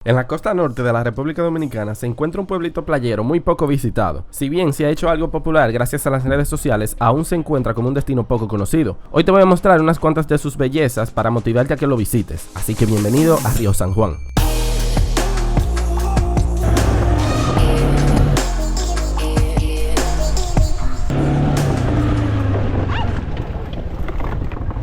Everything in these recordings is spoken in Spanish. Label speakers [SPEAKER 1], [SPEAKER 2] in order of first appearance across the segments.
[SPEAKER 1] En la costa norte de la República Dominicana se encuentra un pueblito playero muy poco visitado. Si bien se ha hecho algo popular gracias a las redes sociales, aún se encuentra como un destino poco conocido. Hoy te voy a mostrar unas cuantas de sus bellezas para motivarte a que lo visites. Así que bienvenido a Río San Juan.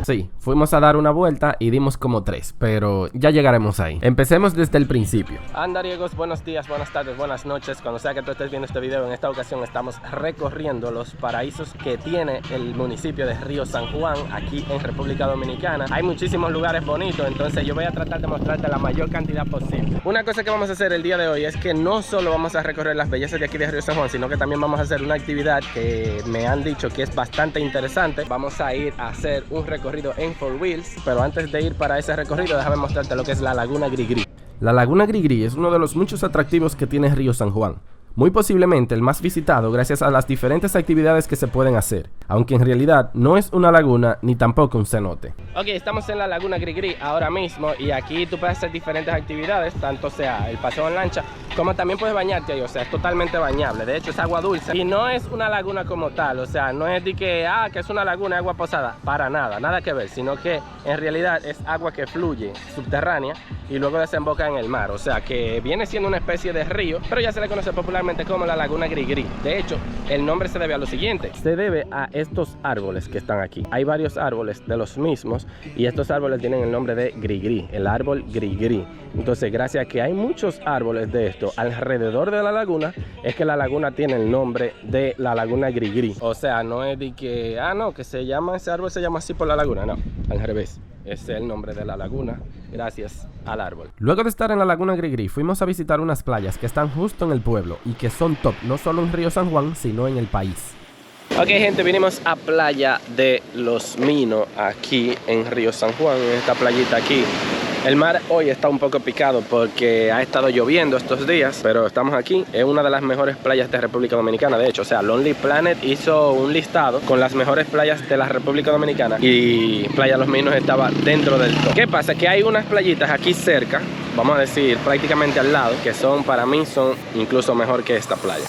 [SPEAKER 1] Sí, fuimos a dar una vuelta y dimos como 3, pero ya llegaremos ahí. Empecemos desde el principio. Andariegos, buenos días, buenas tardes, buenas noches. Cuando sea que tú estés viendo este video, en esta ocasión estamos recorriendo los paraísos que tiene el municipio de Río San Juan, aquí en República Dominicana. Hay muchísimos lugares bonitos, entonces yo voy a tratar de mostrarte la mayor cantidad posible. Una cosa que vamos a hacer el día de hoy es que no solo vamos a recorrer las bellezas de aquí de Río San Juan, sino que también vamos a hacer una actividad que me han dicho que es bastante interesante. Vamos a ir a hacer un recorrido en 4Wheels, pero antes de ir para ese recorrido déjame mostrarte lo que es la Laguna Grigri. La Laguna Grigri es uno de los muchos atractivos que tiene Río San Juan. Muy posiblemente el más visitado gracias a las diferentes actividades que se pueden hacer, aunque en realidad no es una laguna ni tampoco un cenote. Ok, estamos en la Laguna Grigri ahora mismo y aquí tú puedes hacer diferentes actividades, tanto sea el paseo en lancha como también puedes bañarte ahí, o sea, es totalmente bañable. De hecho es agua dulce y no es una laguna como tal, o sea, no es de que es una laguna, agua posada, para nada, nada que ver, sino que en realidad es agua que fluye subterránea y luego desemboca en el mar, o sea, que viene siendo una especie de río, pero ya se le conoce popularmente como la Laguna Grigri. De hecho, el nombre se debe a lo siguiente, se debe a estos árboles que están aquí. Hay varios árboles de los mismos y estos árboles tienen el nombre de Grigri, el árbol Grigri. Entonces, gracias a que hay muchos árboles de esto alrededor de la laguna, es que la laguna tiene el nombre de la Laguna Grigri. O sea, no es de que, no, que se llama, ese árbol se llama así por la laguna, no, al revés. Ese es el nombre de la laguna, gracias al árbol. Luego de estar en la Laguna Grigri, fuimos a visitar unas playas que están justo en el pueblo y que son top, no solo en Río San Juan, sino en el país. Ok, gente, vinimos a Playa de Los Minos, aquí en Río San Juan, en esta playita aquí. El mar hoy está un poco picado porque ha estado lloviendo estos días, pero estamos aquí. Es una de las mejores playas de República Dominicana, de hecho. O sea, Lonely Planet hizo un listado con las mejores playas de la República Dominicana y Playa Los Minos estaba dentro del top. ¿Qué pasa? Que hay unas playitas aquí cerca, vamos a decir prácticamente al lado, que son, para mí, son incluso mejor que esta playa.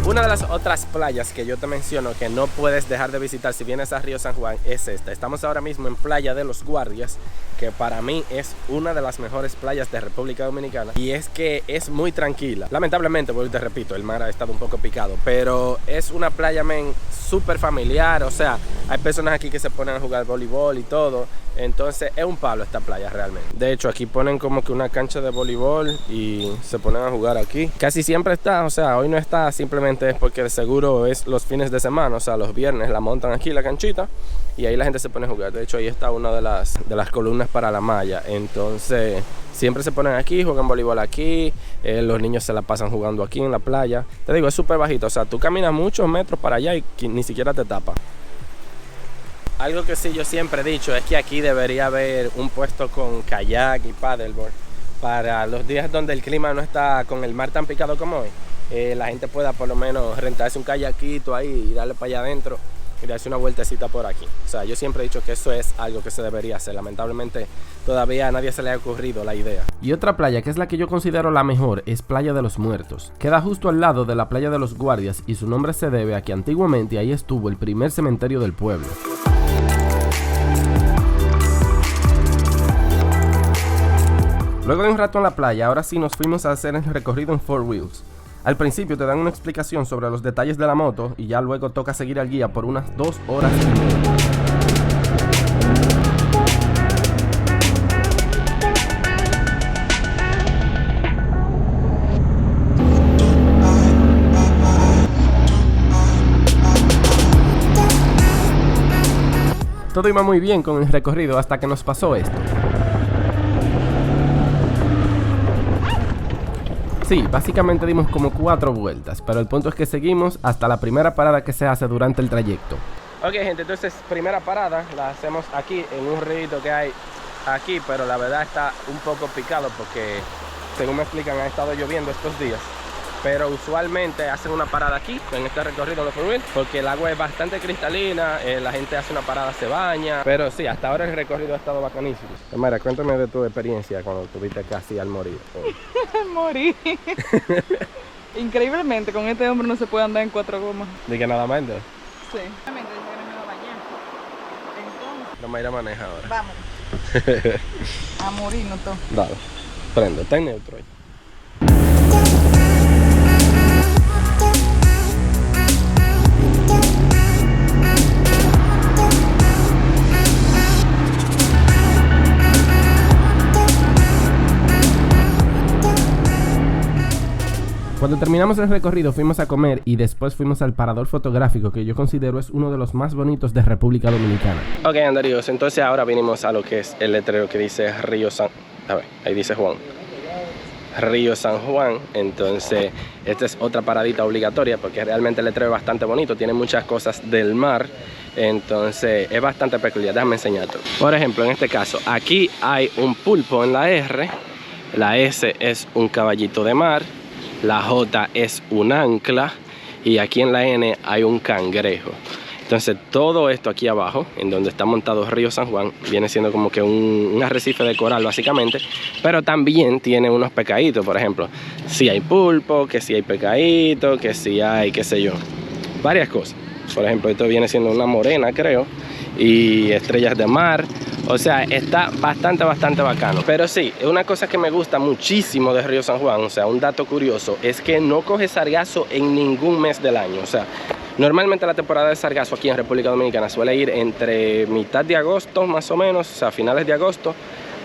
[SPEAKER 1] Una de las otras playas que yo te menciono que no puedes dejar de visitar si vienes a Río San Juan es esta. Estamos ahora mismo en Playa de los Guardias, que para mí es una de las mejores playas de República Dominicana. Y es que es muy tranquila. Lamentablemente, vuelvo y te repito, el mar ha estado un poco picado, pero es una playa, súper familiar. O sea, hay personas aquí que se ponen a jugar voleibol y todo. Entonces es un palo esta playa realmente. De hecho, aquí ponen como que una cancha de voleibol y se ponen a jugar aquí. Casi siempre está, o sea, hoy no está, simplemente es porque de seguro es los fines de semana, o sea, los viernes la montan aquí la canchita y ahí la gente se pone a jugar. De hecho, ahí está una de las columnas para la malla. Entonces, siempre se ponen aquí, juegan voleibol aquí, los niños se la pasan jugando aquí en la playa. Te digo, es súper bajito, o sea, tú caminas muchos metros para allá y ni siquiera te tapa. Algo que sí yo siempre he dicho es que aquí debería haber un puesto con kayak y paddleboard para los días donde el clima no está con el mar tan picado como hoy. La gente pueda por lo menos rentarse un kayakito ahí y darle para allá adentro y darse una vueltecita por aquí. O sea, yo siempre he dicho que eso es algo que se debería hacer. Lamentablemente todavía a nadie se le ha ocurrido la idea. Y otra playa que es la que yo considero la mejor es Playa de los Muertos. Queda justo al lado de la Playa de los Guardias y su nombre se debe a que antiguamente ahí estuvo el primer cementerio del pueblo. Luego de un rato en la playa, ahora sí nos fuimos a hacer el recorrido en 4Wheels. Al principio te dan una explicación sobre los detalles de la moto y ya luego toca seguir al guía por unas 2 horas y media. Todo iba muy bien con el recorrido hasta que nos pasó esto. Sí, básicamente dimos como 4 vueltas, pero el punto es que seguimos hasta la primera parada que se hace durante el trayecto. Ok, gente, entonces primera parada la hacemos aquí en un río que hay aquí, pero la verdad está un poco picado porque, según me explican, ha estado lloviendo estos días. pero usualmente hacen una parada aquí, en este recorrido de Fort Mill, porque el agua es bastante cristalina, la gente hace una parada, se baña, pero sí, hasta ahora el recorrido ha estado bacanísimo. Mira, cuéntame de tu experiencia cuando estuviste casi al morir.
[SPEAKER 2] Morí. Increíblemente, con este hombre no se puede andar en 4 gomas.
[SPEAKER 1] ¿De que nada más? ¿No?
[SPEAKER 2] Sí.
[SPEAKER 1] La Mayra maneja ahora.
[SPEAKER 2] Vamos. A morir, no todo.
[SPEAKER 1] Dale, prende, está en neutro. Cuando terminamos el recorrido fuimos a comer y después fuimos al parador fotográfico, que yo considero es uno de los más bonitos de República Dominicana. Ok, andaríos, entonces ahora vinimos a lo que es el letrero que dice Río San... A ver, ahí dice Juan. Río San Juan. Entonces esta es otra paradita obligatoria porque realmente el letrero es bastante bonito, tiene muchas cosas del mar, entonces es bastante peculiar. Déjame enseñarte. Por ejemplo, en este caso, aquí hay un pulpo en la R, la S es un caballito de mar, la J es un ancla y aquí en la N hay un cangrejo. Entonces todo esto aquí abajo, en donde está montado Río San Juan, viene siendo como que un arrecife de coral básicamente, pero también tiene unos pescaditos. Por ejemplo, si hay pulpo, que si hay pescadito, que si hay, qué sé yo, varias cosas. Por ejemplo, esto viene siendo una morena, creo, y estrellas de mar. O sea, está bastante bacano. Pero sí, una cosa que me gusta muchísimo de Río San Juan, o sea, un dato curioso, es que no coge sargazo en ningún mes del año. O sea, normalmente la temporada de sargazo aquí en República Dominicana suele ir entre mitad de agosto, más o menos, o sea, finales de agosto,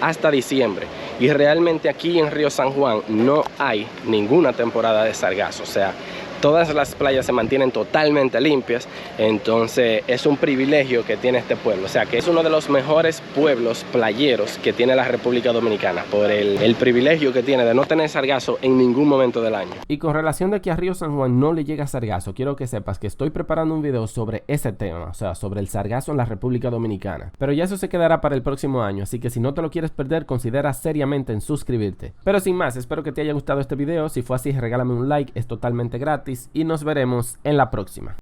[SPEAKER 1] hasta diciembre. Y realmente aquí en Río San Juan no hay ninguna temporada de sargazo. O sea, todas las playas se mantienen totalmente limpias, entonces es un privilegio que tiene este pueblo. O sea, que es uno de los mejores pueblos playeros que tiene la República Dominicana por el privilegio que tiene de no tener sargazo en ningún momento del año. Y con relación de que a Río San Juan no le llega sargazo, quiero que sepas que estoy preparando un video sobre ese tema, o sea, sobre el sargazo en la República Dominicana. Pero ya eso se quedará para el próximo año, así que si no te lo quieres perder, considera seriamente en suscribirte. Pero sin más, espero que te haya gustado este video. Si fue así, regálame un like, es totalmente gratis. Y nos veremos en la próxima.